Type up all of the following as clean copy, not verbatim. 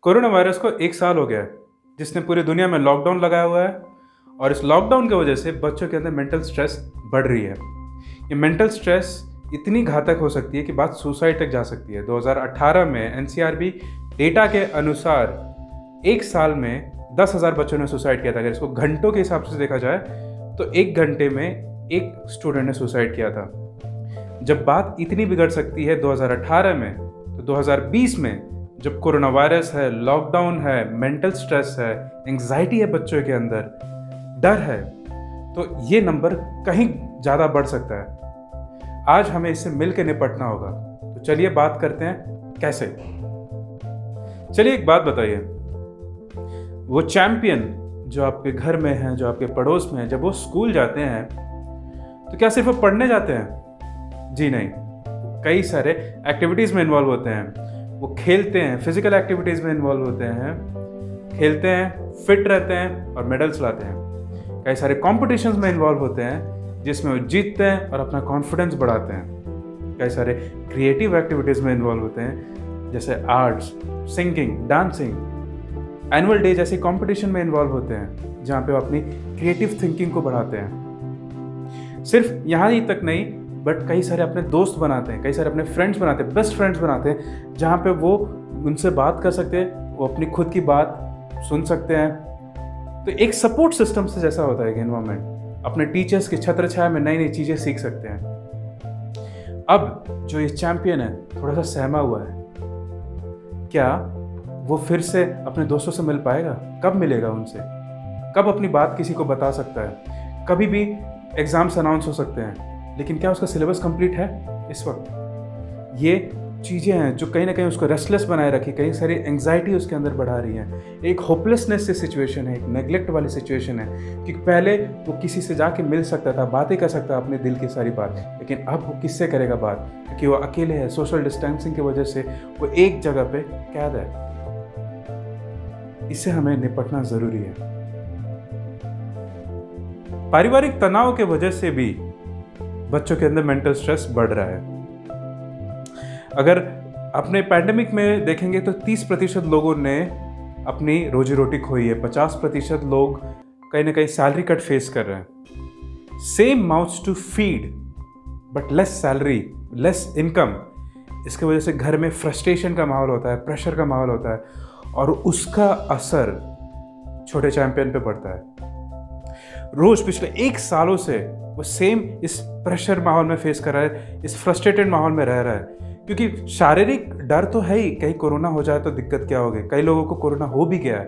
Corona virus को 1 साल हो गया है, जिसने पूरी दुनिया में लॉकडाउन लगाया हुआ है और इस लॉकडाउन की वजह से बच्चों के अंदर मेंटल स्ट्रेस बढ़ रही है। ये मेंटल स्ट्रेस इतनी घातक हो सकती है कि बात सुसाइड तक जा सकती है। 2018 में एनसीआरबी डेटा के अनुसार 1 साल में 10,000 बच्चों ने सुसाइड किया था। अगर इसको घंटों के हिसाब से देखा जाए तो 1 घंटे में 1 स्टूडेंट ने सुसाइड किया था। जब बात इतनी बिगड़ सकती है 2018 में, तो 2020 में जब कोरोना वायरस है, लॉकडाउन है, मेंटल स्ट्रेस है, एंग्जाइटी है बच्चों के अंदर, डर है, तो ये नंबर कहीं ज़्यादा बढ़ सकता है। आज हमें इससे मिल के निपटना होगा। तो चलिए बात करते हैं कैसे। चलिए एक बात बताइए, वो चैंपियन जो आपके घर में है, जो आपके पड़ोस में है, जब वो स्कूल जाते हैं तो क्या सिर्फ वो पढ़ने जाते हैं? जी नहीं, कई सारे एक्टिविटीज़ में इन्वॉल्व होते हैं। वो खेलते हैं, फिजिकल एक्टिविटीज़ में इन्वॉल्व होते हैं, खेलते हैं, फिट रहते हैं और मेडल्स लाते हैं। कई सारे कॉम्पिटिशन्स में इन्वॉल्व होते हैं जिसमें वो जीतते हैं और अपना कॉन्फिडेंस बढ़ाते हैं। कई सारे क्रिएटिव एक्टिविटीज़ में इन्वॉल्व होते हैं जैसे arts, singing, dancing. Annual day जैसे कॉम्पिटिशन में इन्वॉल्व होते हैं जहाँ पे वो अपनी क्रिएटिव थिंकिंग को बढ़ाते हैं। सिर्फ यहाँ ही तक नहीं, बट कई सारे अपने दोस्त बनाते हैं, कई सारे अपने फ्रेंड्स बनाते हैं, बेस्ट फ्रेंड्स बनाते हैं, जहाँ पे वो उनसे बात कर सकते हैं, वो अपनी खुद की बात सुन सकते हैं। तो एक सपोर्ट सिस्टम से जैसा होता है कि एनवायरनमेंट, अपने टीचर्स की छत्र छाया में नई नई चीज़ें सीख सकते हैं। अब जो ये चैंपियन है थोड़ा सा सहमा हुआ है, क्या वो फिर से अपने दोस्तों से मिल पाएगा? कब मिलेगा उनसे? कब अपनी बात किसी को बता सकता है? कभी भी एग्ज़ाम्स अनाउंस हो सकते हैं, लेकिन क्या उसका सिलेबस कंप्लीट है इस वक्त? ये चीज़ें हैं जो कहीं ना कहीं उसको रेस्टलेस बनाए रखी, कई सारी एंग्जाइटी उसके अंदर बढ़ा रही हैं। एक होपलेसनेस से सिचुएशन है, एक नेग्लेक्ट वाली सिचुएशन है कि पहले वो किसी से जाके मिल सकता था, बातें कर सकता अपने दिल की सारी बात, लेकिन अब वो किससे करेगा बात? क्योंकि वो अकेले है। सोशल डिस्टेंसिंग की वजह से वो एक जगह पे कैद है। इससे हमें निपटना ज़रूरी है। पारिवारिक तनाव के वजह से भी बच्चों के अंदर मेंटल स्ट्रेस बढ़ रहा है। अगर अपने पैंडेमिक में देखेंगे तो 30% लोगों ने अपनी रोजी रोटी खोई है, 50% लोग कहीं ना कहीं सैलरी कट फेस कर रहे हैं। Same mouths to feed but less salary, less income. इसकी वजह से घर में फ्रस्ट्रेशन का माहौल होता है, प्रेशर का माहौल होता है और उसका असर छोटे चैंपियन पे पड़ता है। रोज पिछले 1 सालों से वो सेम इस प्रेशर माहौल में फेस कर रहा है, इस फ्रस्ट्रेटेड माहौल में रह रहा है। क्योंकि शारीरिक डर तो है ही, कहीं कोरोना हो जाए तो दिक्कत क्या होगी। कई लोगों को कोरोना हो भी गया है,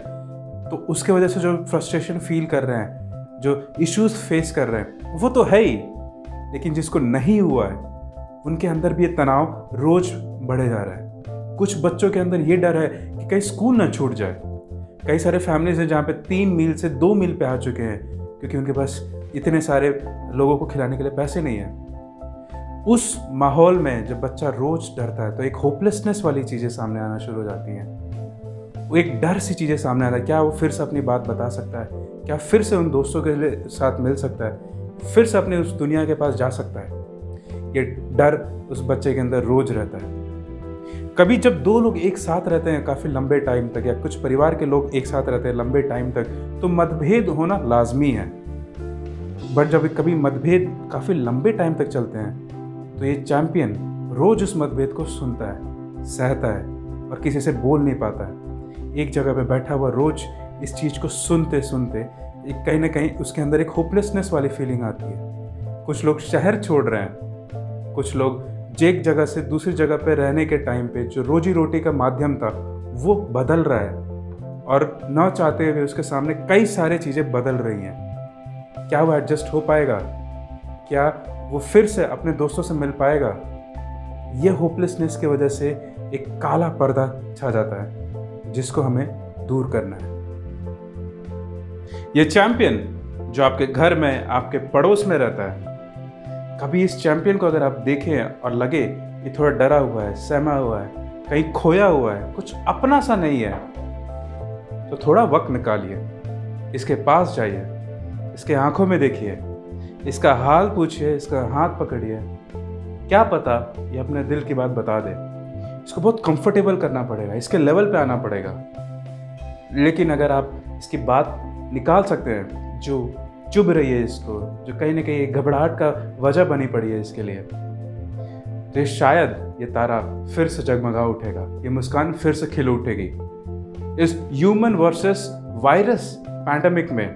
तो उसके वजह से जो फ्रस्ट्रेशन फील कर रहे हैं, जो इश्यूज फेस कर रहे हैं, वो तो है ही। लेकिन जिसको नहीं हुआ है उनके अंदर भी ये तनाव रोज बढ़े जा रहा है। कुछ बच्चों के अंदर ये डर है कि कहीं स्कूल ना छूट जाए। कई सारे फैमिलीज हैं जहाँ पे 3 मील से 2 मील पे आ चुके हैं क्योंकि उनके पास इतने सारे लोगों को खिलाने के लिए पैसे नहीं है। उस माहौल में जब बच्चा रोज डरता है तो एक होपलेसनेस वाली चीज़ें सामने आना शुरू हो जाती हैं। वो एक डर सी चीज़ें सामने आता है। क्या वो फिर से अपनी बात बता सकता है? क्या फिर से उन दोस्तों के साथ मिल सकता है? फिर से अपने उस दुनिया के पास जा सकता है? ये डर उस बच्चे के अंदर रोज रहता है। कभी जब 2 लोग एक साथ रहते हैं काफ़ी लंबे टाइम तक, या कुछ परिवार के लोग एक साथ रहते हैं लंबे टाइम तक, तो मतभेद होना लाजमी है। बट जब कभी मतभेद काफ़ी लंबे टाइम तक चलते हैं तो ये चैंपियन रोज उस मतभेद को सुनता है, सहता है और किसी से बोल नहीं पाता है। एक जगह पे बैठा हुआ रोज इस चीज़ को सुनते सुनते एक कहीं ना कहीं उसके अंदर एक होपलेसनेस वाली फीलिंग आती है। कुछ लोग शहर छोड़ रहे हैं, कुछ लोग एक जगह से दूसरी जगह पे रहने के टाइम पे जो रोजी रोटी का माध्यम था वो बदल रहा है और ना चाहते हुए उसके सामने कई सारी चीज़ें बदल रही हैं। क्या वो एडजस्ट हो पाएगा? क्या वो फिर से अपने दोस्तों से मिल पाएगा? ये होपलेसनेस की वजह से एक काला पर्दा छा जाता है जिसको हमें दूर करना है। ये चैंपियन जो आपके घर में, आपके पड़ोस में रहता है, कभी इस चैंपियन को अगर आप देखें और लगे कि थोड़ा डरा हुआ है, सहमा हुआ है, कहीं खोया हुआ है, कुछ अपना सा नहीं है, तो थोड़ा वक्त निकालिए, इसके पास जाइए, इसके आंखों में देखिए, इसका हाल पूछिए, इसका हाथ पकड़िए। क्या पता ये अपने दिल की बात बता दे। इसको बहुत कंफर्टेबल करना पड़ेगा, इसके लेवल पे आना पड़ेगा। लेकिन अगर आप इसकी बात निकाल सकते हैं जो चुभ रही है इसको, जो कहीं ना कहीं एक घबराहट का वजह बनी पड़ी है इसके लिए, तो शायद ये तारा फिर से जगमगा उठेगा, ये मुस्कान फिर से खिल उठेगी। इस ह्यूमन वर्सेस वायरस पैंडेमिक में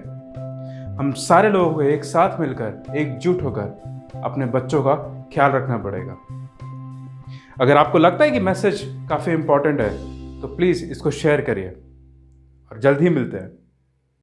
हम सारे लोगों को एक साथ मिलकर, एकजुट होकर अपने बच्चों का ख्याल रखना पड़ेगा। अगर आपको लगता है कि मैसेज काफ़ी इंपॉर्टेंट है तो प्लीज़ इसको शेयर करिए और जल्द ही मिलते हैं।